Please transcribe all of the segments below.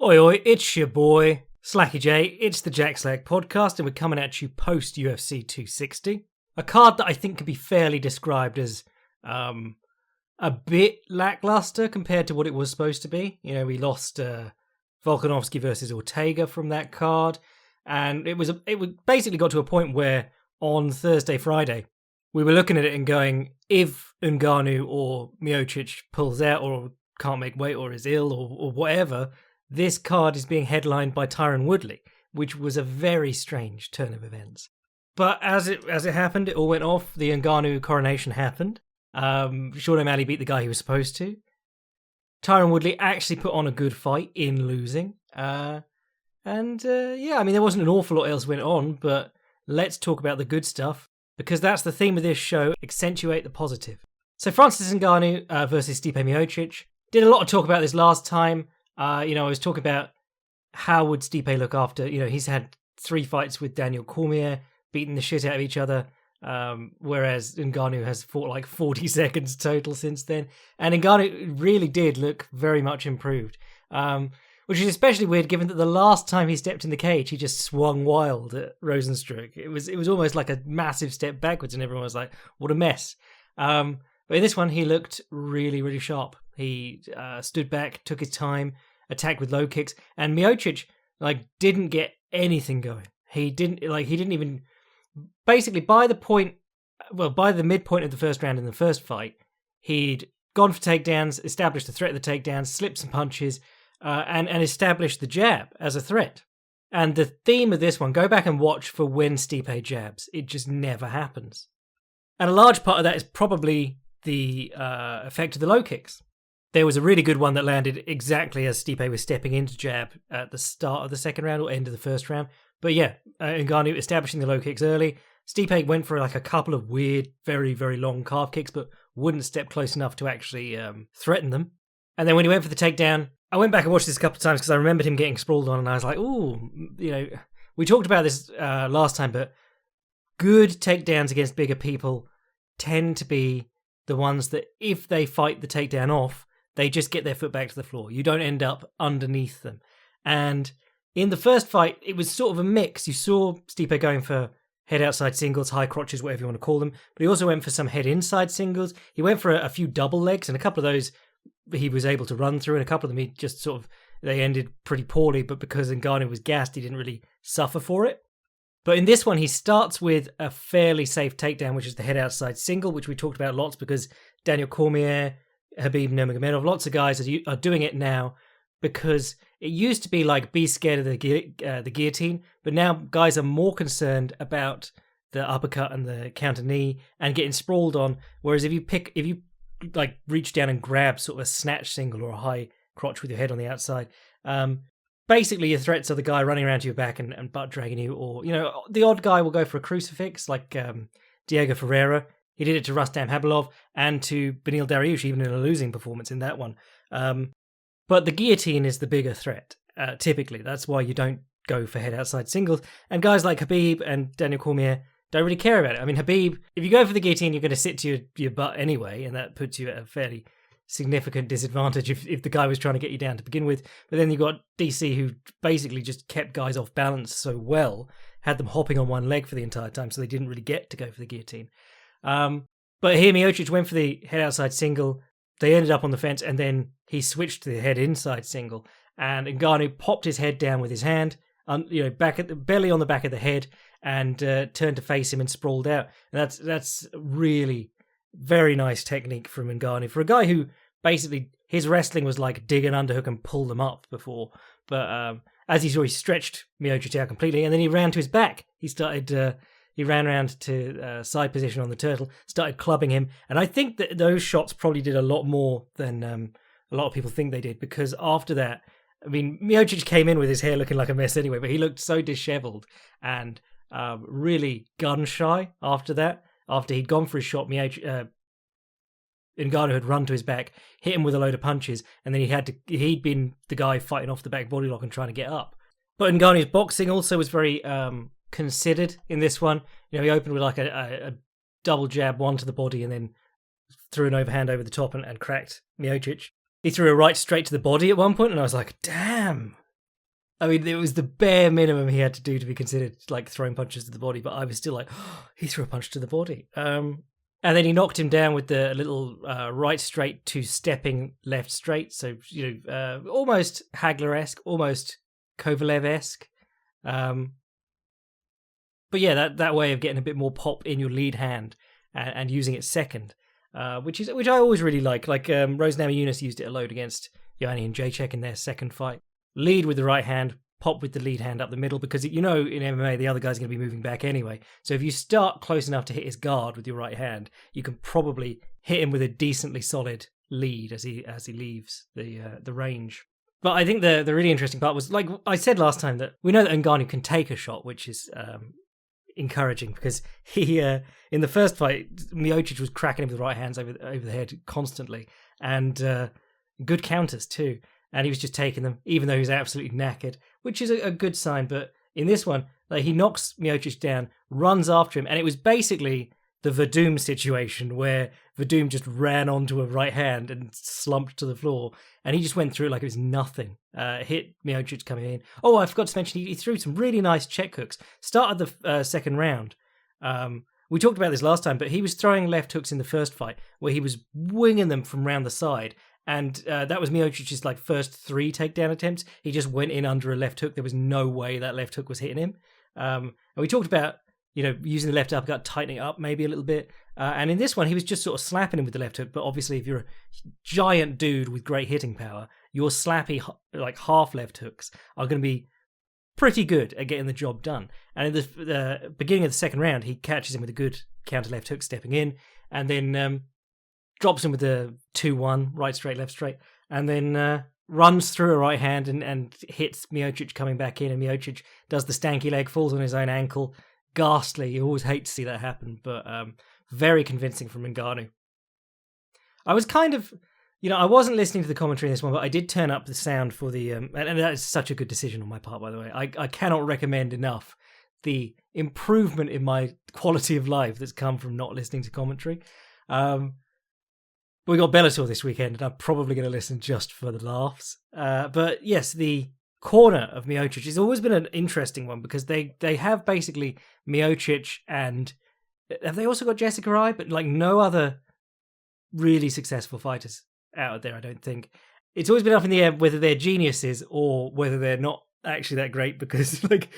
Oi, oi, it's your boy, Slacky J. It's the Jack Slack podcast, and we're coming at you post UFC 260. A card that I think could be fairly described as a bit lackluster compared to what it was supposed to be. You know, we lost Volkanovski versus Ortega from that card, and it basically got to a point where on Thursday, Friday, we were looking at it and going, if Ngannou or Miocic pulls out or can't make weight or is ill or whatever, this card is being headlined by Tyron Woodley, which was a very strange turn of events. But as it happened, it all went off. The Ngannou coronation happened. Sean O'Malley beat the guy he was supposed to. Tyron Woodley actually put on a good fight in losing. Yeah, I mean, there wasn't an awful lot else went on, but let's talk about the good stuff, because that's the theme of this show, accentuate the positive. So Francis Ngannou versus Stipe Miocic. Did a lot of talk about this last time. I was talking about how would Stipe look after, he's had 3 fights with Daniel Cormier, beating the shit out of each other, whereas Ngannou has fought like 40 seconds total since then. And Ngannou really did look very much improved, which is especially weird given that the last time he stepped in the cage, he just swung wild at Rosenstruck. It was almost like a massive step backwards, and everyone was like, what a mess. But in this one, he looked really, really sharp. He stood back, took his time, attacked with low kicks, and Miocic didn't get anything going. He didn't even basically by the midpoint of the first round in the first fight, he'd gone for takedowns, established the threat of the takedowns, slipped some punches, and established the jab as a threat. And the theme of this one, go back and watch for when Stipe jabs. It just never happens. And a large part of that is probably the effect of the low kicks. There was a really good one that landed exactly as Stipe was stepping into jab at the start of the second round or end of the first round. But yeah, Ngannou establishing the low kicks early. Stipe went for a couple of weird, very, very long calf kicks, but wouldn't step close enough to actually threaten them. And then when he went for the takedown, I went back and watched this a couple of times because I remembered him getting sprawled on, and I was like, ooh, we talked about this last time, but good takedowns against bigger people tend to be the ones that if they fight the takedown off, they just get their foot back to the floor. You don't end up underneath them. And in the first fight, it was sort of a mix. You saw Stipe going for head outside singles, high crotches, whatever you want to call them. But he also went for some head inside singles. He went for a few double legs, and a couple of those he was able to run through, and a couple of them he just they ended pretty poorly. But because Ngannou was gassed, he didn't really suffer for it. But in this one, he starts with a fairly safe takedown, which is the head outside single, which we talked about lots because Daniel Cormier, Khabib Nurmagomedov, lots of guys are doing it now because it used to be be scared of the guillotine, but now guys are more concerned about the uppercut and the counter knee and getting sprawled on. Whereas if you reach down and grab sort of a snatch single or a high crotch with your head on the outside, basically your threats are the guy running around to your back and butt dragging you, or the odd guy will go for a crucifix like Diego Ferreira. He did it to Rustam Habilov and to Beneil Dariush, even in a losing performance in that one. But the guillotine is the bigger threat, typically. That's why you don't go for head outside singles. And guys like Khabib and Daniel Cormier don't really care about it. I mean, Khabib, if you go for the guillotine, you're going to sit to your butt anyway, and that puts you at a fairly significant disadvantage if the guy was trying to get you down to begin with. But then you've got DC, who basically just kept guys off balance so well, had them hopping on one leg for the entire time, so they didn't really get to go for the guillotine. But here Miocic went for the head outside single. They ended up on the fence, and then he switched to the head inside single. And Ngannou popped his head down with his hand, belly on the back of the head, and turned to face him and sprawled out. And that's really very nice technique from Ngannou for a guy who basically his wrestling was like dig an underhook and pull them up before. But as he saw, he stretched Miocic out completely, and then he ran to his back. He ran around to side position on the turtle, started clubbing him. And I think that those shots probably did a lot more than a lot of people think they did, because after that, I mean, Miocic came in with his hair looking like a mess anyway, but he looked so disheveled and really gun-shy after that. After he'd gone for his shot, Ngannou had run to his back, hit him with a load of punches, and then he'd been the guy fighting off the back body lock and trying to get up. But Ngannou's boxing also was very considered in this one. He opened with a double jab, one to the body, and then threw an overhand over the top and cracked Miocic. He threw a right straight to the body at one point, and I was like, damn, I mean, it was the bare minimum he had to do to be considered like throwing punches to the body, but I was still like, oh, he threw a punch to the body. And then he knocked him down with the little right straight to stepping left straight. So, almost Hagler-esque, almost Kovalev-esque. But yeah, that way of getting a bit more pop in your lead hand and using it second, which I always really like. Like Rose Namajunas used it a load against Yanni and Jacek in their second fight. Lead with the right hand, pop with the lead hand up the middle, because in MMA the other guy's going to be moving back anyway. So if you start close enough to hit his guard with your right hand, you can probably hit him with a decently solid lead as he leaves the range. But I think the really interesting part was, like I said last time, that we know that Ngannou can take a shot, which is encouraging, because he in the first fight, Miocic was cracking him with the right hands over the head constantly, and good counters too. And he was just taking them, even though he was absolutely knackered, which is a good sign. But in this one, like, he knocks Miocic down, runs after him, and it was basically the Verdum situation where Verdum just ran onto a right hand and slumped to the floor, and he just went through it like it was nothing. Hit Miocic coming in. Oh, I forgot to mention, he threw some really nice check hooks. Started the second round. We talked about this last time, but he was throwing left hooks in the first fight where he was winging them from round the side. And that was Miocic's like first 3 takedown attempts. He just went in under a left hook. There was no way that left hook was hitting him. And we talked about, using the left uppercut, tightening it up maybe a little bit. And in this one, he was just sort of slapping him with the left hook. But obviously, if you're a giant dude with great hitting power, your slappy, like half left hooks are going to be pretty good at getting the job done. And in the beginning of the second round, he catches him with a good counter left hook stepping in, and then drops him with a 2-1, right straight, left straight, and then runs through a right hand and hits Miocic coming back in, and Miocic does the stanky leg, falls on his own ankle. Ghastly. You always hate to see that happen, but very convincing from Ngannou. I was kind of, I wasn't listening to the commentary in this one, but I did turn up the sound for the, and that is such a good decision on my part, by the way. I cannot recommend enough the improvement in my quality of life that's come from not listening to commentary. We got Bellator this weekend, and I'm probably going to listen just for the laughs. But yes, the corner of Miocic has always been an interesting one, because they have basically Miocic, and have they also got Jessica Eye? But like no other really successful fighters out there, I don't think. It's always been up in the air whether they're geniuses or whether they're not actually that great, because like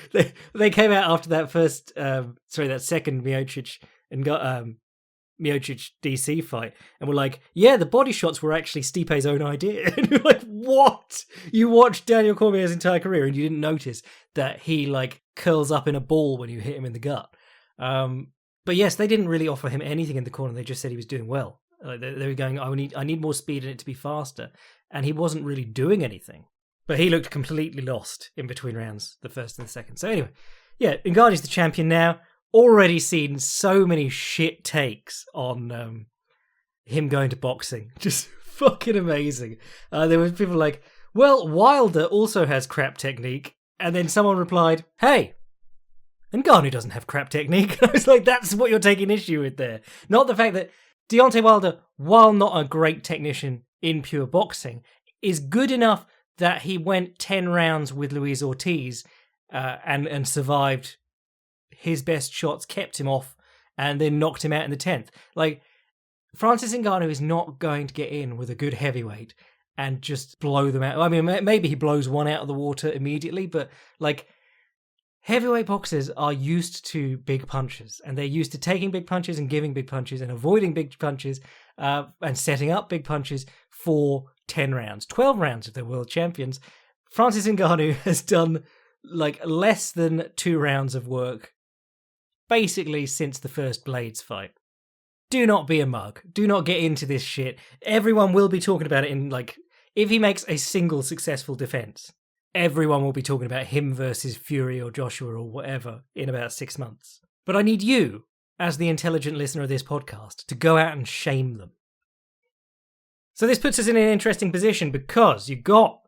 they came out after that that second Miocic and got Miocic DC fight, and we're like, yeah, the body shots were actually Stipe's own idea. And you're like, what? You watched Daniel Cormier's entire career and you didn't notice that he like curls up in a ball when you hit him in the gut. But yes, they didn't really offer him anything in the corner. They just said he was doing well. They were going, I need more speed in it to be faster, and he wasn't really doing anything. But he looked completely lost in between rounds, the first and the second. So anyway, yeah, Ngannou's the champion now. Already seen so many shit takes on him going to boxing. Just fucking amazing. There were people like, well, Wilder also has crap technique. And then someone replied, hey, Ngannou doesn't have crap technique. I was like, that's what you're taking issue with there. Not the fact that Deontay Wilder, while not a great technician in pure boxing, is good enough that he went 10 rounds with Luis Ortiz and survived. His best shots kept him off and then knocked him out in the 10th. Like, Francis Ngannou is not going to get in with a good heavyweight and just blow them out. I mean, maybe he blows one out of the water immediately, but like, heavyweight boxers are used to big punches, and they're used to taking big punches and giving big punches and avoiding big punches and setting up big punches for 10 rounds, 12 rounds if they're world champions. Francis Ngannou has done like less than 2 rounds of work basically since the first Blades fight. Do not be a mug. Do not get into this shit. Everyone will be talking about it in, like, if he makes a single successful defense, everyone will be talking about him versus Fury or Joshua or whatever in about 6 months. But I need you, as the intelligent listener of this podcast, to go out and shame them. So this puts us in an interesting position, because you got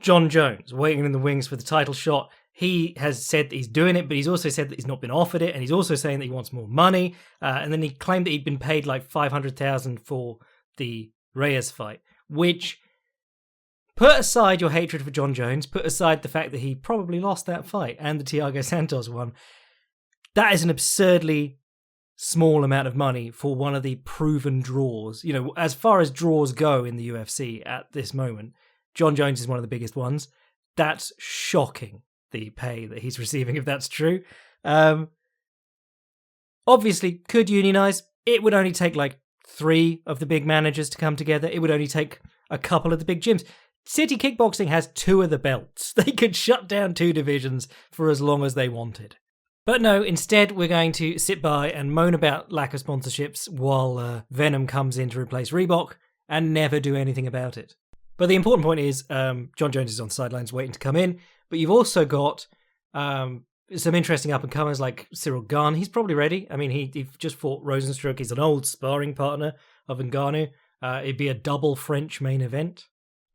John Jones waiting in the wings for the title shot. He has said that he's doing it, but he's also said that he's not been offered it, and he's also saying that he wants more money. And then he claimed that he'd been paid like $500,000 for the Reyes fight, which put aside your hatred for John Jones, put aside the fact that he probably lost that fight and the Thiago Santos one. That is an absurdly small amount of money for one of the proven draws. You know, as far as draws go in the UFC at this moment, John Jones is one of the biggest ones. That's shocking, the pay that he's receiving, if that's true. Obviously, could unionize. It would only take like 3 of the big managers to come together. It would only take a couple of the big gyms. City Kickboxing has 2 of the belts. They could shut down 2 divisions for as long as they wanted. But no, instead we're going to sit by and moan about lack of sponsorships while Venom comes in to replace Reebok and never do anything about it. But the important point is John Jones is on the sidelines waiting to come in, but you've also got some interesting up-and-comers like Cyril Gane. He's probably ready. I mean, he just fought Rosenstruck. He's an old sparring partner of Ngannou. It'd be a double French main event.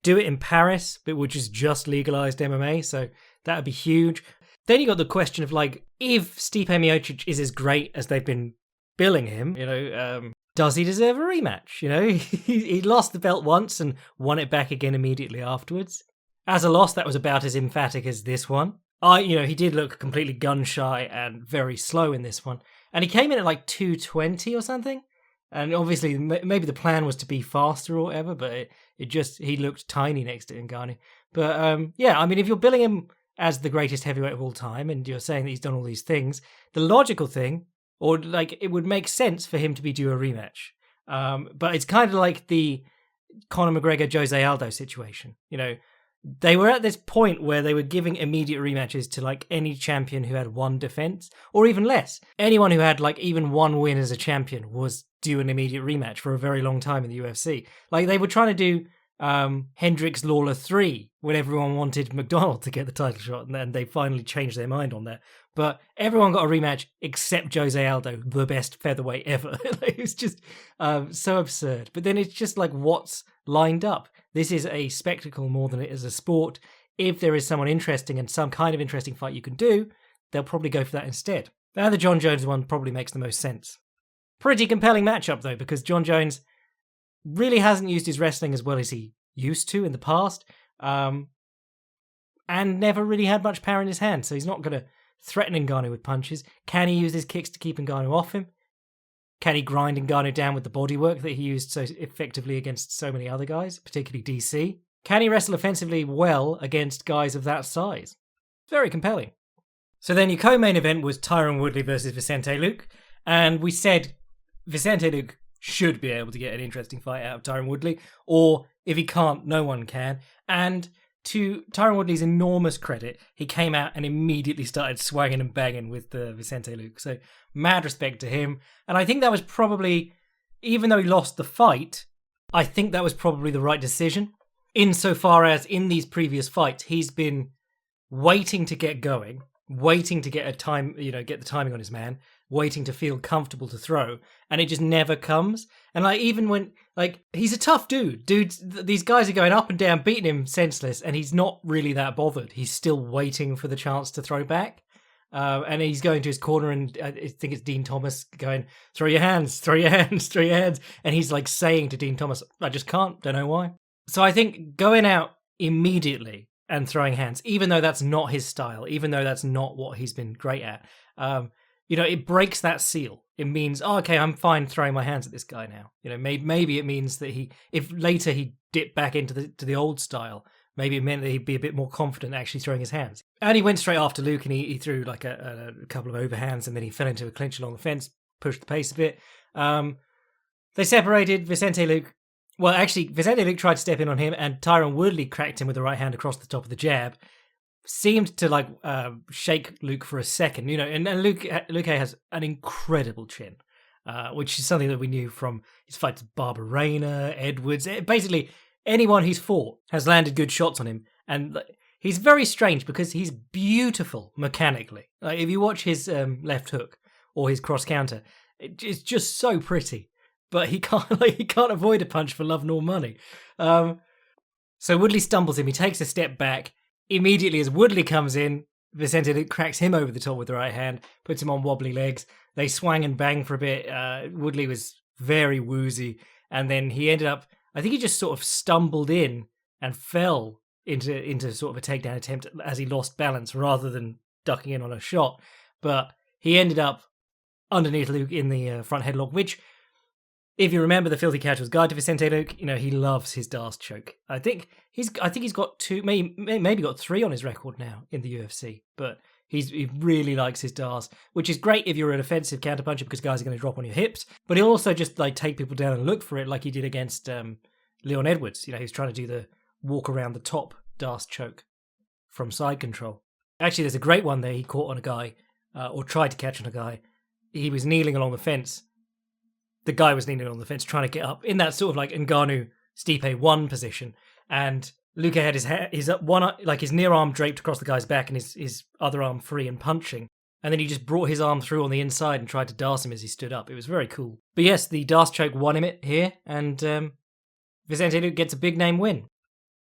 Do it in Paris, but which is just legalized MMA, so that would be huge. Then you got the question of, like, if Stipe Miocic is as great as they've been billing him, you know, does he deserve a rematch? You know, he lost the belt once and won it back again immediately afterwards. As a loss, that was about as emphatic as this one. He did look completely gun-shy and very slow in this one. And he came in at like 220 or something. And obviously, maybe the plan was to be faster or whatever, but he looked tiny next to Ngannou. But yeah, I mean, if you're billing him as the greatest heavyweight of all time and you're saying that he's done all these things, the logical thing, or like it would make sense for him to be due a rematch. But it's kind of like the Conor McGregor, Jose Aldo situation. You know, they were at this point where they were giving immediate rematches to like any champion who had 1 defense, or even less. Anyone who had like even 1 win as a champion was due an immediate rematch for a very long time in the UFC. Like they were trying to do Hendricks Lawler 3 when everyone wanted McDonald to get the title shot, and then they finally changed their mind on that. But everyone got a rematch except Jose Aldo, the best featherweight ever. It was just so absurd. But then it's just like what's lined up. This is a spectacle more than it is a sport. If there is someone interesting and some kind of interesting fight you can do, they'll probably go for that instead. Now the John Jones one probably makes the most sense. Pretty compelling matchup though, because John Jones really hasn't used his wrestling as well as he used to in the past, and never really had much power in his hand, so he's not going to threaten Ngannou with punches. Can he use his kicks to keep Ngannou off him? Can he grind Ngannou down with the bodywork that he used so effectively against so many other guys, particularly DC? Can he wrestle offensively well against guys of that size? Very compelling. So then your co-main event was Tyron Woodley versus Vicente Luque, and we said Vicente Luque should be able to get an interesting fight out of Tyron Woodley, or if he can't, no one can. And to Tyron Woodley's enormous credit, he came out and immediately started swanging and banging with Vicente Luque. So mad respect to him. And I think that was probably, even though he lost the fight, I think that was probably the right decision. Insofar as in these previous fights, he's been waiting to get going, waiting to get get the timing on his man, waiting to feel comfortable to throw, and it just never comes. And like even when he's a tough dude, these guys are going up and down, beating him senseless, and he's not really that bothered. He's still waiting for the chance to throw back, and he's going to his corner, and I think it's Dean Thomas going, "Throw your hands, throw your hands, throw your hands," and he's like saying to Dean Thomas, "I just can't, don't know why." So I think going out immediately and throwing hands, even though that's not his style, even though that's not what he's been great at, it breaks that seal. It means, okay, I'm fine throwing my hands at this guy now. You know, maybe it means that if later he dipped back into the old style, maybe it meant that he'd be a bit more confident actually throwing his hands. And he went straight after Luque, and he threw like a couple of overhands, and then he fell into a clinch along the fence, pushed the pace a bit. They separated. Vicente Luque tried to step in on him, and Tyron Woodley cracked him with the right hand across the top of the jab. Seemed to shake Luque for a second, and Luque has an incredible chin, which is something that we knew from his fights with Barbara Rayner, Edwards. Basically, anyone he's fought has landed good shots on him, and he's very strange because he's beautiful mechanically. Like if you watch his left hook or his cross counter, it's just so pretty. But he can't avoid a punch for love nor money. So Woodley stumbles him. He takes a step back. Immediately as Woodley comes in, Vicente Luque cracks him over the top with the right hand, puts him on wobbly legs. They swang and bang for a bit. Woodley was very woozy. And then he ended up, I think he just sort of stumbled in and fell into sort of a takedown attempt as he lost balance rather than ducking in on a shot. But he ended up underneath Luque in the front headlock, which, if you remember the Filthy Casual's guide to Vicente Luque, he loves his D'Arce choke. I think he's got 2, maybe got 3 on his record now in the UFC, but he really likes his D'Arce, which is great if you're an offensive counterpuncher because guys are going to drop on your hips, but he'll also just like take people down and look for it like he did against Leon Edwards. He's trying to do the walk around the top D'Arce choke from side control. Actually, there's a great one there he caught on a guy, or tried to catch on a guy. He was kneeling along the fence. The guy was kneeling on the fence trying to get up in that sort of like Ngannou Stipe 1 position, and Luque had his near arm draped across the guy's back and his other arm free and punching, and then he just brought his arm through on the inside and tried to D'Arce him as he stood up. It was very cool. But yes, the D'Arce choke won him it here, and Vicente Luque gets a big name win.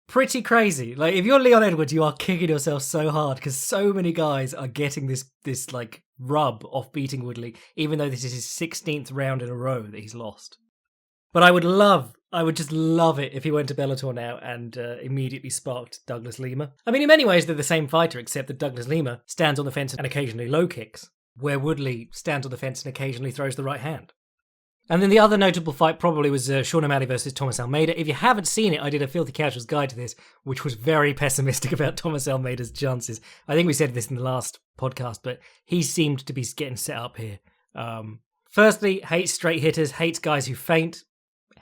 Pretty crazy. Like, if you're Leon Edwards, you are kicking yourself so hard because so many guys are getting this like rub off beating Woodley, even though this is his 16th round in a row that he's lost. But I would just love it if he went to Bellator now and immediately sparked Douglas Lima. I mean, in many ways, they're the same fighter, except that Douglas Lima stands on the fence and occasionally low kicks, where Woodley stands on the fence and occasionally throws the right hand. And then the other notable fight probably was Sean O'Malley versus Thomas Almeida. If you haven't seen it, I did a Filthy Casuals guide to this, which was very pessimistic about Thomas Almeida's chances. I think we said this in the last podcast, but he seemed to be getting set up here. Firstly, hates straight hitters, hates guys who feint,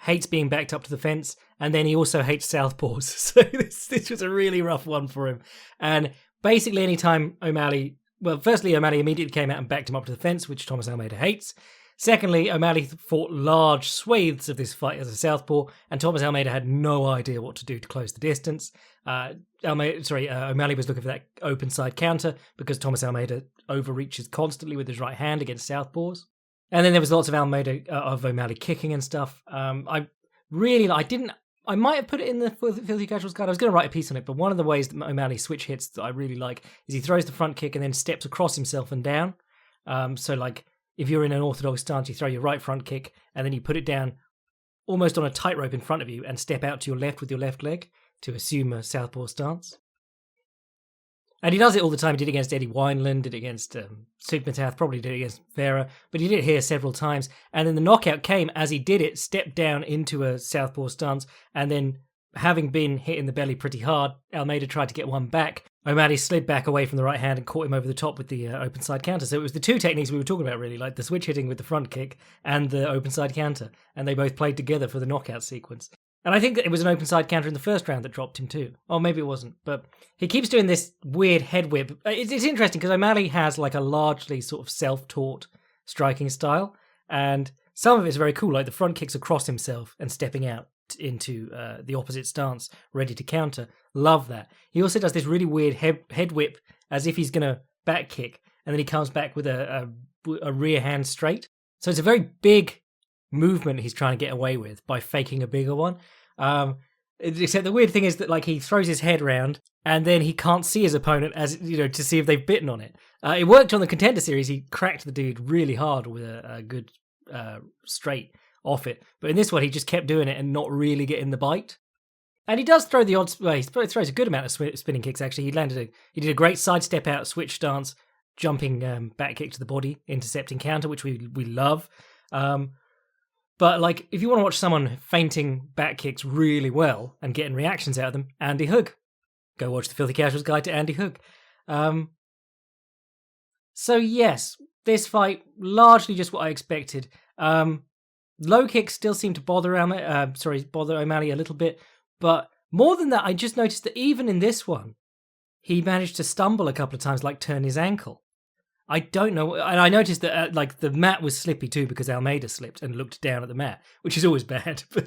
hates being backed up to the fence, and then he also hates southpaws. So this was a really rough one for him. And basically anytime O'Malley immediately came out and backed him up to the fence, which Thomas Almeida hates. Secondly, O'Malley fought large swathes of this fight as a southpaw, and Thomas Almeida had no idea what to do to close the distance. O'Malley was looking for that open side counter because Thomas Almeida overreaches constantly with his right hand against southpaws. And then there was lots of O'Malley kicking and stuff. I might have put it in the Filthy Casuals guide. I was going to write a piece on it, but one of the ways that O'Malley switch hits that I really like is he throws the front kick and then steps across himself and down. So like, if you're in an orthodox stance, you throw your right front kick and then you put it down almost on a tightrope in front of you and step out to your left with your left leg to assume a southpaw stance. And he does it all the time. He did it against Eddie Wineland, did it against Sugmatath, probably did it against Vera, but he did it here several times. And then the knockout came as he did it, stepped down into a southpaw stance, and then having been hit in the belly pretty hard, Almeida tried to get one back. O'Malley slid back away from the right hand and caught him over the top with the open side counter. So it was the two techniques we were talking about, really, like the switch hitting with the front kick and the open side counter. And they both played together for the knockout sequence. And I think that it was an open side counter in the first round that dropped him too. Or maybe it wasn't. But he keeps doing this weird head whip. It's interesting because O'Malley has like a largely sort of self-taught striking style. And some of it's very cool, like the front kicks across himself and stepping out into the opposite stance, ready to counter. Love that. He also does this really weird head whip as if he's going to back kick. And then he comes back with a rear hand straight. So it's a very big movement he's trying to get away with by faking a bigger one. Except the weird thing is that like he throws his head round and then he can't see his opponent as to see if they've bitten on it. It worked on the Contender Series. He cracked the dude really hard with a good straight off it. But in this one, he just kept doing it and not really getting the bite. And he does throw the odds. Well, he throws a good amount of spinning kicks. Actually, he did a great side step out, switch stance, jumping back kick to the body, intercepting counter, which we love. But like, if you want to watch someone feinting back kicks really well and getting reactions out of them, Andy Hug. Go watch the Filthy Casuals Guide to Andy Hug. So yes, this fight largely just what I expected. Low kicks still seem to bother O'Malley a little bit, but more than that, I just noticed that even in this one, he managed to stumble a couple of times, like turn his ankle. I don't know, and I noticed that like the mat was slippy too because Almeida slipped and looked down at the mat, which is always bad. But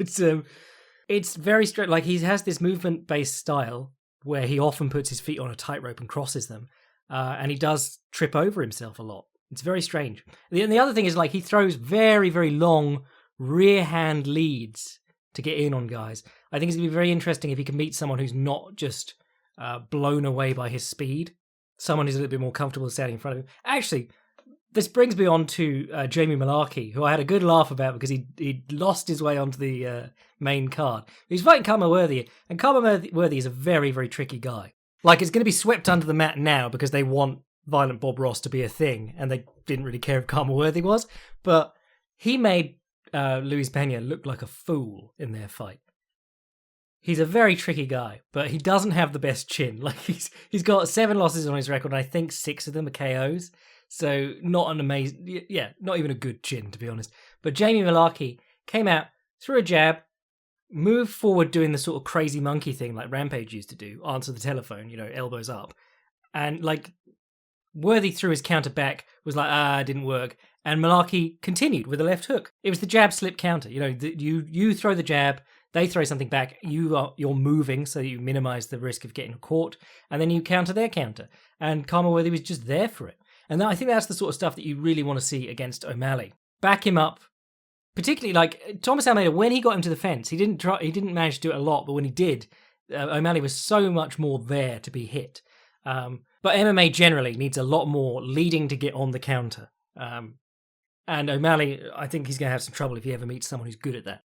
it's very straight. Like he has this movement-based style where he often puts his feet on a tightrope and crosses them, and he does trip over himself a lot. It's very strange. And the other thing is like he throws very, very long rear hand leads to get in on guys. I think it's going to be very interesting if he can meet someone who's not just blown away by his speed. Someone who's a little bit more comfortable standing in front of him. Actually, this brings me on to Jamie Malarkey, who I had a good laugh about because he lost his way onto the main card. He's fighting Kama Worthy, and Kama Worthy is a very, very tricky guy. Like, it's going to be swept under the mat now because they want Violent Bob Ross to be a thing, and they didn't really care if Kama Worthy was, but he made Luis Pena look like a fool in their fight. He's a very tricky guy, but he doesn't have the best chin. Like, he's got 7 losses on his record, and I think 6 of them are KOs. So not an amazing, not even a good chin, to be honest. But Jamie Malarkey came out, threw a jab, moved forward doing the sort of crazy monkey thing like Rampage used to do, answer the telephone, elbows up. And like Worthy threw his counter back, was like, didn't work. And Malarkey continued with a left hook. It was the jab slip counter. You throw the jab, they throw something back, you're moving so you minimize the risk of getting caught, and then you counter their counter. And Kama Worthy was just there for it. And I think that's the sort of stuff that you really want to see against O'Malley. Back him up, particularly like Thomas Almeida, when he got him to the fence, he didn't manage to do it a lot, but when he did, O'Malley was so much more there to be hit. But MMA generally needs a lot more leading to get on the counter. And O'Malley, I think he's going to have some trouble if he ever meets someone who's good at that.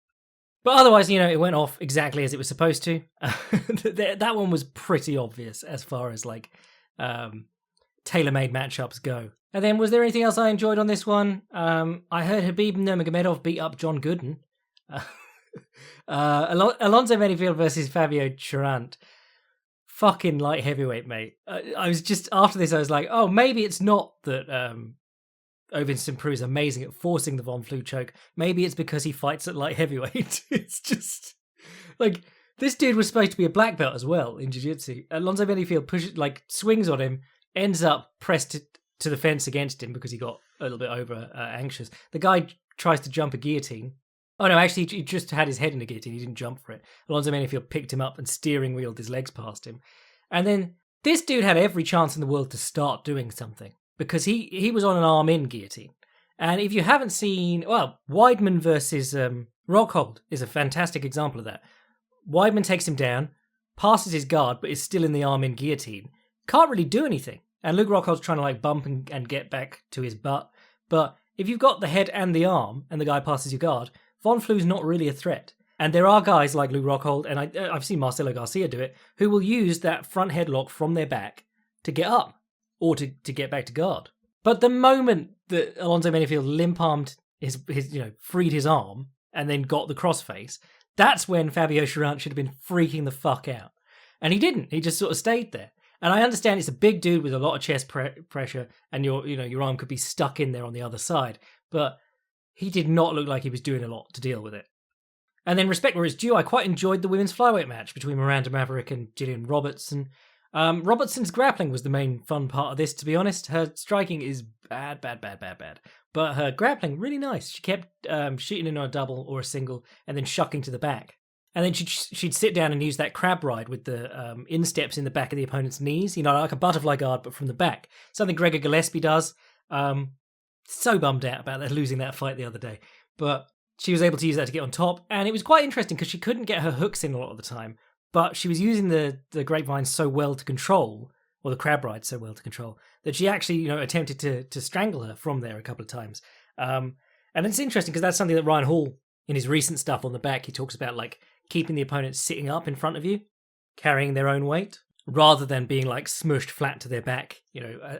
But otherwise, it went off exactly as it was supposed to. That one was pretty obvious as far as like tailor-made matchups go. And then, was there anything else I enjoyed on this one? I heard Khabib Nurmagomedov beat up John Gooden. Alonzo Menifield versus Fabio Cherant. Fucking light heavyweight, mate. I was just, after this, I was like, oh, maybe it's not that Ovin Simprou is amazing at forcing the Von Flue choke. Maybe it's because he fights at light heavyweight. It's just, like, this dude was supposed to be a black belt as well in jiu-jitsu. Alonzo Menifield swings on him, ends up pressed to the fence against him because he got a little bit over anxious. The guy tries to jump a guillotine. Oh no, actually he just had his head in a guillotine. He didn't jump for it. Alonzo Menifield picked him up and steering wheeled his legs past him. And then this dude had every chance in the world to start doing something because he was on an arm-in guillotine. And if you haven't seen, Weidman versus Rockhold is a fantastic example of that. Weidman takes him down, passes his guard, but is still in the arm-in guillotine. Can't really do anything. And Luke Rockhold's trying to like bump and get back to his butt. But if you've got the head and the arm and the guy passes your guard, Von Flue's not really a threat. And there are guys like Luke Rockhold, and I've seen Marcelo Garcia do it, who will use that front headlock from their back to get up or to get back to guard. But the moment that Alonzo Menifield limp-armed freed his arm and then got the crossface, that's when Fabio Cherant should have been freaking the fuck out. And he didn't. He just sort of stayed there. And I understand it's a big dude with a lot of chest pressure, and your arm could be stuck in there on the other side. But he did not look like he was doing a lot to deal with it. And then respect where it's due, I quite enjoyed the women's flyweight match between Miranda Maverick and Gillian Robertson. Robertson's grappling was the main fun part of this, to be honest. Her striking is bad. But her grappling, really nice. She kept shooting in on a double or a single and then shucking to the back. And then she'd sit down and use that crab ride with the insteps in the back of the opponent's knees, like a butterfly guard, but from the back. Something Gregor Gillespie does. So bummed out about that, losing that fight the other day. But she was able to use that to get on top. And it was quite interesting because she couldn't get her hooks in a lot of the time. But she was using the grapevine so well to control, or the crab ride so well to control, that she actually, attempted to strangle her from there a couple of times. And it's interesting because that's something that Ryan Hall, in his recent stuff on the back, he talks about like keeping the opponent sitting up in front of you, carrying their own weight, rather than being like smushed flat to their back,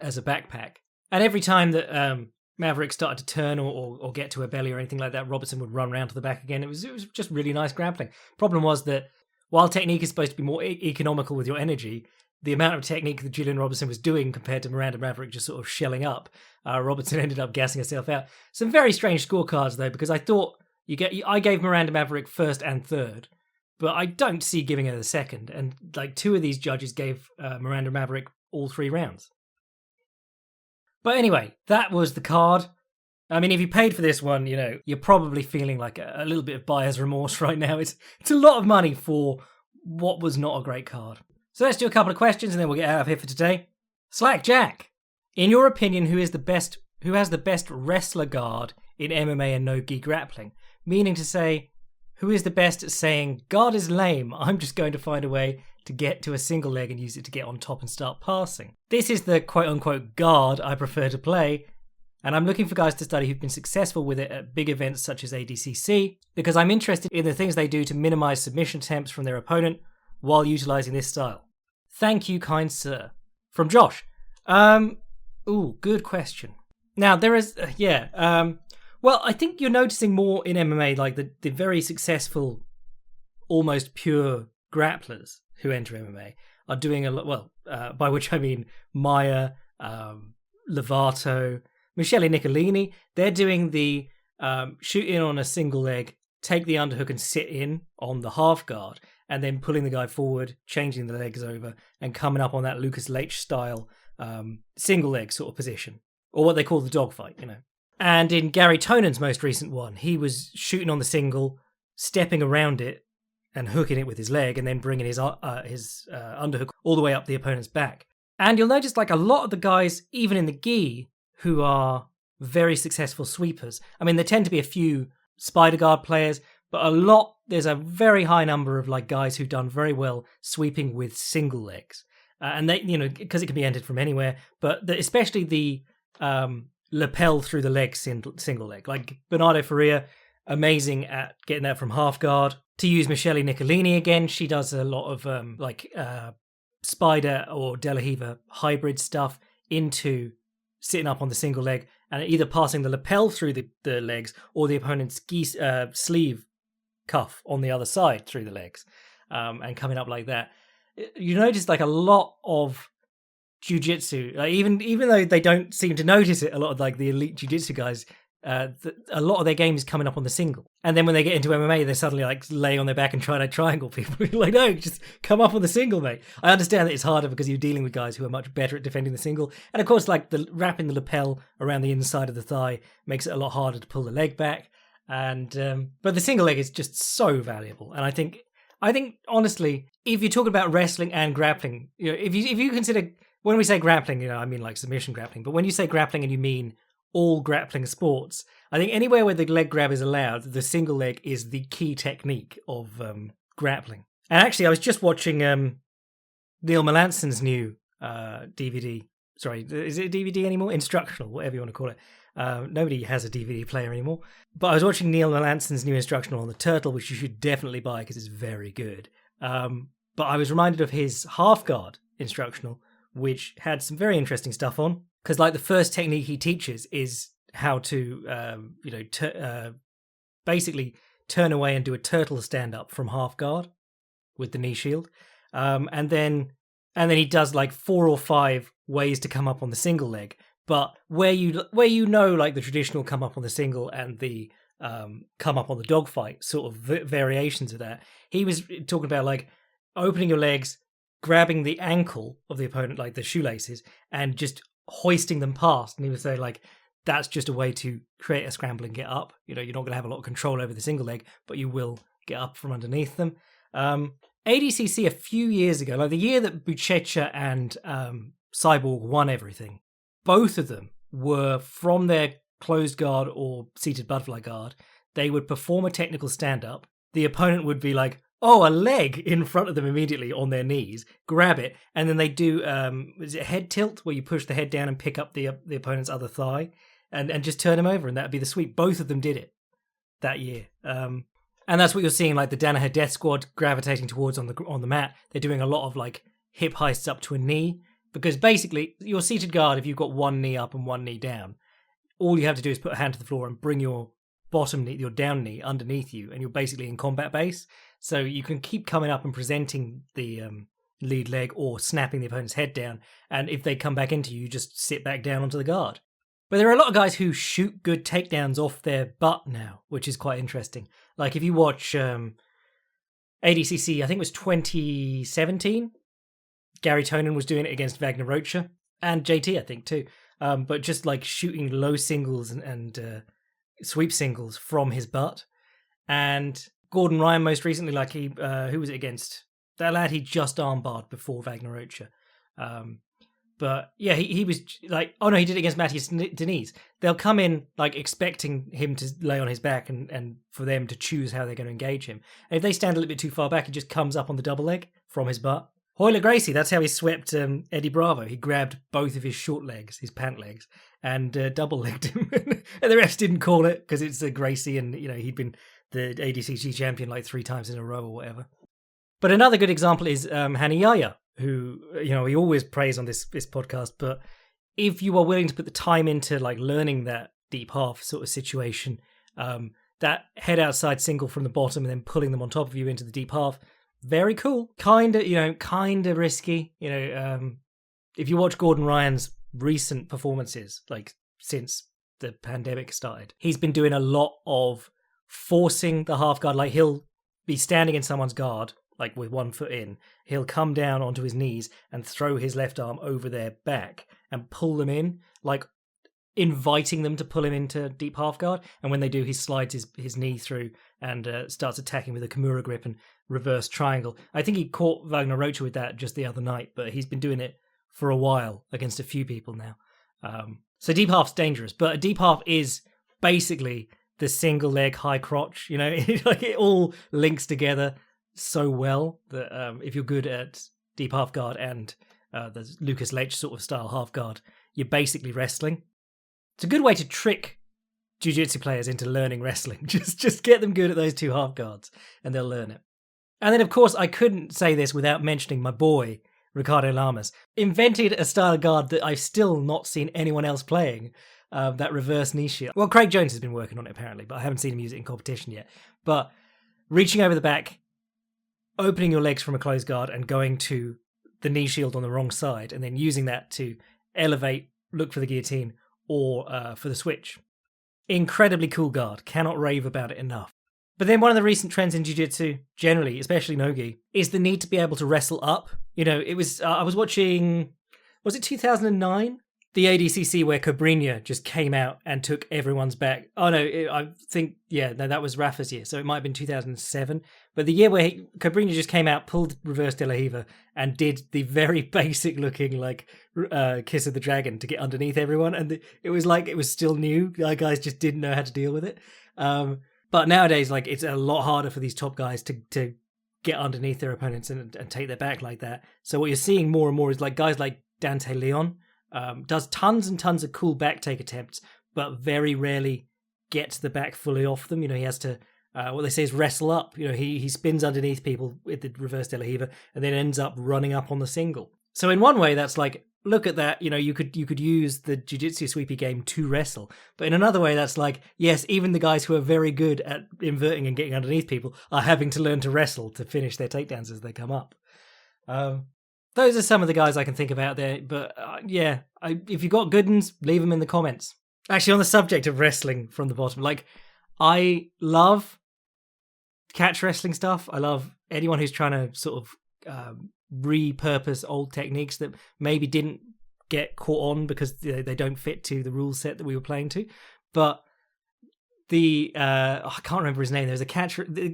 as a backpack. And every time that Maverick started to turn or get to her belly or anything like that, Robertson would run round to the back again. It was just really nice grappling. Problem was that while technique is supposed to be more economical with your energy, the amount of technique that Gillian Robertson was doing compared to Miranda Maverick just sort of shelling up, Robertson ended up gassing herself out. Some very strange scorecards though, because I thought I gave Miranda Maverick first and third, but I don't see giving her the second. And like 2 of these judges gave Miranda Maverick all 3 rounds. But anyway, that was the card. I mean, if you paid for this one, you're probably feeling like a little bit of buyer's remorse right now. It's a lot of money for what was not a great card. So let's do a couple of questions and then we'll get out of here for today. Slack Jack, in your opinion, who has the best wrestler guard in MMA and no-gi grappling? Meaning to say, who is the best at saying, guard is lame, I'm just going to find a way to get to a single leg and use it to get on top and start passing. This is the quote-unquote guard I prefer to play. And I'm looking for guys to study who've been successful with it at big events such as ADCC, because I'm interested in the things they do to minimize submission attempts from their opponent while utilizing this style. Thank you, kind sir. From Josh. Good question. Now, there is, well, I think you're noticing more in MMA, like the very successful, almost pure grapplers who enter MMA are doing a lot, by which I mean Maya, Lovato, Michele Nicolini. They're doing the shoot in on a single leg, take the underhook and sit in on the half guard, and then pulling the guy forward, changing the legs over, and coming up on that Lucas Leitch style single leg sort of position, or what they call the dogfight, And in Gary Tonon's most recent one, he was shooting on the single, stepping around it, and hooking it with his leg, and then bringing his underhook all the way up the opponent's back. And you'll notice, like, a lot of the guys, even in the gi, who are very successful sweepers. I mean, there tend to be a few spider guard players, but there's a very high number of like guys who've done very well sweeping with single legs. And they, because it can be entered from anywhere, but especially the lapel through the leg single leg. Like Bernardo Faria, amazing at getting that from half guard. To use Michele Nicolini again, she does a lot of spider or De La Riva hybrid stuff into sitting up on the single leg and either passing the lapel through the legs or the opponent's sleeve cuff on the other side through the legs, and coming up like that. You notice like a lot of jiu-jitsu, like even though they don't seem to notice it, a lot of like the elite jiu-jitsu guys, a lot of their game is coming up on the single. And then when they get into MMA, they're suddenly like laying on their back and trying to triangle people. Like, no, just come up on the single, mate. I understand that it's harder because you're dealing with guys who are much better at defending the single. And of course, like wrapping the lapel around the inside of the thigh makes it a lot harder to pull the leg back. And but the single leg is just so valuable. And I think honestly, if you're talking about wrestling and grappling, if you consider, when we say grappling, I mean like submission grappling. But when you say grappling and you mean all grappling sports, I think anywhere where the leg grab is allowed, the single leg is the key technique of grappling. And actually, I was just watching Neil Melanson's new DVD. Sorry, is it a DVD anymore? Instructional, whatever you want to call it. Nobody has a DVD player anymore. But I was watching Neil Melanson's new instructional on the turtle, which you should definitely buy because it's very good. But I was reminded of his half guard instructional, which had some very interesting stuff on. Because like the first technique he teaches is how to, basically turn away and do a turtle stand up from half guard with the knee shield, and then he does like 4 or 5 ways to come up on the single leg. But where like the traditional come up on the single and the come up on the dogfight sort of variations of that, he was talking about like opening your legs, grabbing the ankle of the opponent, like the shoelaces, and just hoisting them past. And he would say like that's just a way to create a scramble and get up. You're not going to have a lot of control over the single leg, but you will get up from underneath them. ADCC a few years ago, like the year that Buchecha and Cyborg won everything, both of them were from their closed guard or seated butterfly guard. They would perform a technical stand-up. The opponent would be like, oh, a leg in front of them immediately on their knees, grab it, and then they do, is it head tilt, where you push the head down and pick up the opponent's other thigh and just turn him over, and that would be the sweep. Both of them did it that year. And that's what you're seeing, like the Danaher Death Squad gravitating towards on the mat. They're doing a lot of like hip heists up to a knee, because basically your seated guard, if you've got one knee up and one knee down, all you have to do is put a hand to the floor and bring your bottom knee, your down knee, underneath you, and you're basically in combat base. So you can keep coming up and presenting the lead leg or snapping the opponent's head down, and if they come back into you, you just sit back down onto the guard. But there are a lot of guys who shoot good takedowns off their butt now, which is quite interesting. Like if you watch ADCC, I think it was 2017, Gary Tonon was doing it against Wagner Rocha, and JT I think too, but just like shooting low singles and sweep singles from his butt. And Gordon Ryan most recently, like who was it against? That lad he just armbarred before Wagner Rocha. But yeah, he was like, oh no, he did it against Matthias Deniz. They'll come in like expecting him to lay on his back and for them to choose how they're going to engage him. And if they stand a little bit too far back, he just comes up on the double leg from his butt, Royler Gracie, that's how he swept Eddie Bravo. He grabbed both of his short legs, his pant legs, and double-legged him. And the refs didn't call it because it's Gracie and, he'd been the ADCC champion like 3 times in a row or whatever. But another good example is Hani Yahya, who, we always praise on this podcast, but if you are willing to put the time into like learning that deep half sort of situation, that head outside single from the bottom and then pulling them on top of you into the deep half, very cool. Kind of risky. If you watch Gordon Ryan's recent performances, like since the pandemic started, he's been doing a lot of forcing the half guard. Like he'll be standing in someone's guard, like with one foot in. He'll come down onto his knees and throw his left arm over their back and pull them in, like inviting them to pull him into deep half guard. And when they do, he slides his knee through and starts attacking with a Kimura grip and reverse triangle. I think he caught Wagner Rocha with that just the other night, but he's been doing it for a while against a few people now. So deep half's dangerous, but a deep half is basically the single leg high crotch. Like it all links together so well that if you're good at deep half guard and the Lucas Leitch sort of style half guard, you're basically wrestling. It's a good way to trick jiu-jitsu players into learning wrestling. Just get them good at those 2 half guards and they'll learn it. And then, of course, I couldn't say this without mentioning my boy, Ricardo Lamas. Invented a style of guard that I've still not seen anyone else playing, that reverse knee shield. Well, Craig Jones has been working on it, apparently, but I haven't seen him use it in competition yet. But reaching over the back, opening your legs from a closed guard and going to the knee shield on the wrong side, and then using that to elevate, look for the guillotine, or for the switch. Incredibly cool guard. Cannot rave about it enough. But then one of the recent trends in jiu-jitsu, generally, especially no-gi, is the need to be able to wrestle up. It was, I was watching, was it 2009? The ADCC where Cobrinha just came out and took everyone's back. Oh no, I think, that was Rafa's year, so it might have been 2007. But the year where Cobrinha just came out, pulled reverse De La Riva, and did the very basic looking like Kiss of the Dragon to get underneath everyone. And it was like it was still new. Guys just didn't know how to deal with it. But nowadays, like it's a lot harder for these top guys to get underneath their opponents and take their back like that. So what you're seeing more and more is like guys like Dante Leon, does tons and tons of cool back take attempts, but very rarely gets the back fully off them. He has to, what they say is wrestle up. He spins underneath people with the reverse De La Riva and then ends up running up on the single. So in one way, that's like, look at that, you could use the jiu-jitsu sweepy game to wrestle. But in another way, that's like, yes, even the guys who are very good at inverting and getting underneath people are having to learn to wrestle to finish their takedowns as they come up. Those are some of the guys I can think of out there, but if you've got good ones, leave them in the comments. Actually, on the subject of wrestling from the bottom, like, I love catch wrestling stuff. I love anyone who's trying to sort of repurpose old techniques that maybe didn't get caught on because they don't fit to the rule set that we were playing to. But I can't remember his name. There's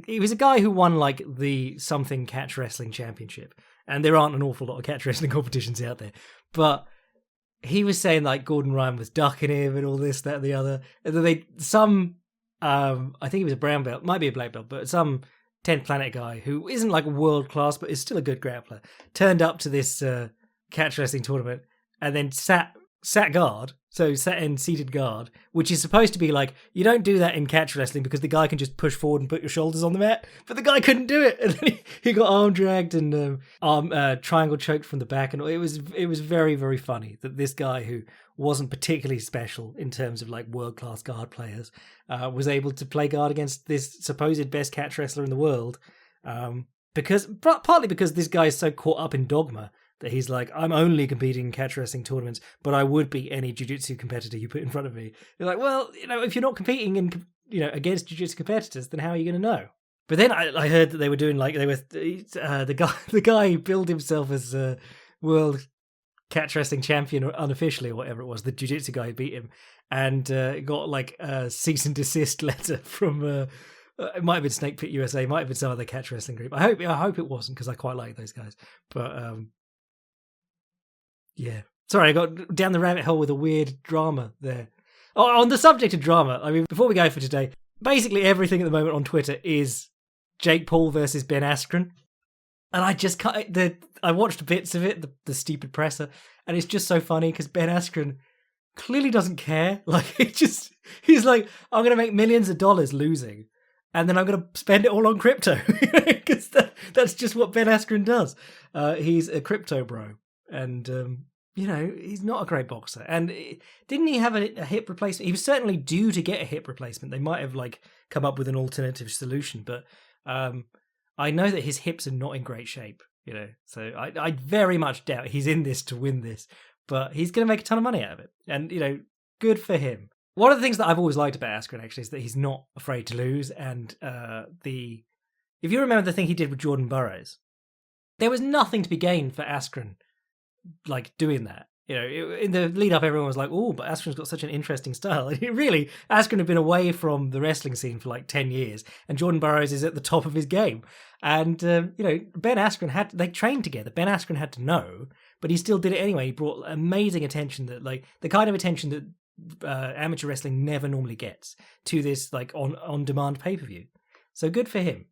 he was a guy who won like the something catch wrestling championship. And there aren't an awful lot of catch wrestling competitions out there. But he was saying like Gordon Ryan was ducking him and all this, that, and the other. And then I think he was a brown belt, might be a black belt, but some 10th Planet guy who isn't like world class, but is still a good grappler, turned up to this catch wrestling tournament and then sat guard, so sat in seated guard, which is supposed to be like, you don't do that in catch wrestling because the guy can just push forward and put your shoulders on the mat, but the guy couldn't do it, and then he got arm dragged and triangle choked from the back, and it was very, very funny that this guy who wasn't particularly special in terms of like world class guard players was able to play guard against this supposed best catch wrestler in the world, partly because this guy is so caught up in dogma that he's like, I'm only competing in catch wrestling tournaments, but I would be any jiu-jitsu competitor you put in front of me. You're like, well, if you're not competing in, against jiu-jitsu competitors, then how are you going to know? But then I heard that they were doing like, the guy who billed himself as a world catch wrestling champion or unofficially or whatever it was, the jiu-jitsu guy who beat him, and got like a cease and desist letter from it might have been Snake Pit USA, it might have been some other catch wrestling group. I hope it wasn't, because I quite like those guys. But yeah. Sorry, I got down the rabbit hole with a weird drama there. Oh, on the subject of drama, I mean, before we go for today, basically everything at the moment on Twitter is Jake Paul versus Ben Askren. And I just can't. I watched bits of it, the stupid presser, and it's just so funny because Ben Askren clearly doesn't care. Like, he's like, I'm going to make millions of dollars losing, and then I'm going to spend it all on crypto. Because that's just what Ben Askren does. He's a crypto bro. And, he's not a great boxer. And didn't he have a hip replacement? He was certainly due to get a hip replacement. They might have, come up with an alternative solution. But I know that his hips are not in great shape, So I very much doubt he's in this to win this. But he's going to make a ton of money out of it. And, good for him. One of the things that I've always liked about Askren, actually, is that he's not afraid to lose. And if you remember the thing he did with Jordan Burroughs, there was nothing to be gained for Askren, doing that. In the lead up, everyone was like, oh, but Askren's got such an interesting style. And Askren had been away from the wrestling scene for 10 years, and Jordan Burroughs is at the top of his game. And, Ben Askren they trained together. Ben Askren had to know, but he still did it anyway. He brought amazing attention that, the kind of attention that amateur wrestling never normally gets to this, on-demand pay-per-view. So good for him.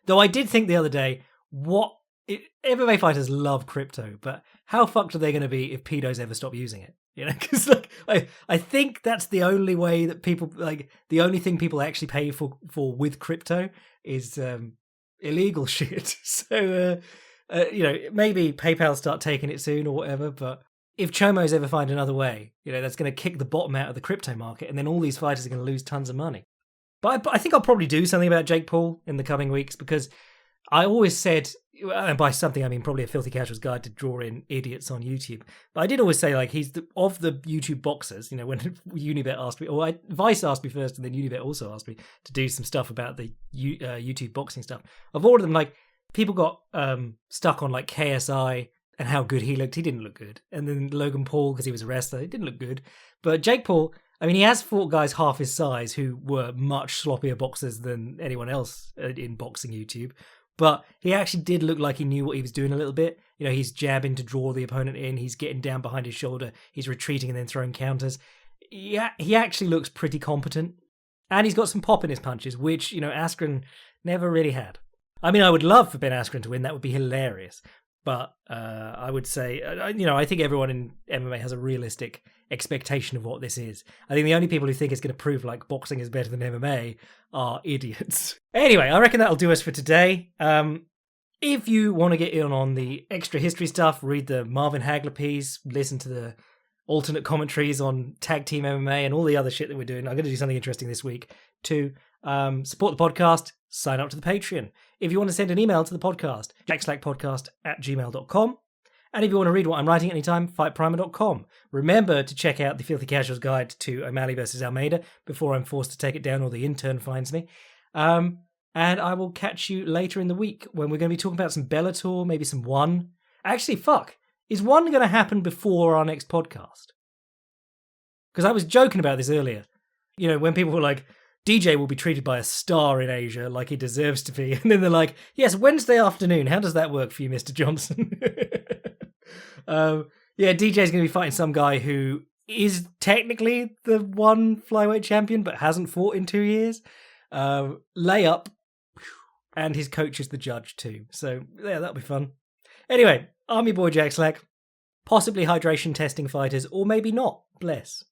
Though I did think the other day, MMA fighters love crypto, but how fucked are they going to be if pedos ever stop using it? Because I think that's the only way that people the only thing people actually pay for with crypto is illegal shit. So maybe PayPal start taking it soon or whatever. But if chomos ever find another way, that's going to kick the bottom out of the crypto market, and then all these fighters are going to lose tons of money. But I think I'll probably do something about Jake Paul in the coming weeks, because I always said, and by something I mean probably a Filthy Casual's guide to draw in idiots on YouTube, but I did always say he's of the YouTube boxers. When Unibet asked me, or Vice asked me first, and then Unibet also asked me to do some stuff about the YouTube boxing stuff. Of all of them, people got stuck on KSI and how good he looked. He didn't look good. And then Logan Paul, because he was a wrestler, he didn't look good. But Jake Paul, he has fought guys half his size who were much sloppier boxers than anyone else in boxing YouTube. But he actually did look like he knew what he was doing a little bit. He's jabbing to draw the opponent in. He's getting down behind his shoulder. He's retreating and then throwing counters. Yeah, he actually looks pretty competent. And he's got some pop in his punches, which, Askren never really had. I would love for Ben Askren to win. That would be hilarious. But I would say, I think everyone in MMA has a realistic expectation of what this is. I think the only people who think it's going to prove boxing is better than MMA are idiots. Anyway, I reckon that'll do us for today. If you want to get in on the extra history stuff, read the Marvin Hagler piece, listen to the alternate commentaries on tag team MMA and all the other shit that we're doing. I'm going to do something interesting this week to support the podcast. Sign up to the Patreon. If you want to send an email to the podcast, jackslackpodcast@gmail.com. And if you want to read what I'm writing anytime, fightprimer.com. Remember to check out the Filthy Casual's guide to O'Malley versus Almeida before I'm forced to take it down or the intern finds me. And I will catch you later in the week when we're going to be talking about some Bellator, maybe some One. Actually, is One going to happen before our next podcast? Because I was joking about this earlier. When people were like, DJ will be treated by a star in Asia like he deserves to be. And then they're like, yes, Wednesday afternoon. How does that work for you, Mr. Johnson? DJ's going to be fighting some guy who is technically the one flyweight champion, but hasn't fought in 2 years. Layup. And his coach is the judge too. So, yeah, that'll be fun. Anyway, I'm your boy Jack Slack. Possibly hydration testing fighters, or maybe not. Bless.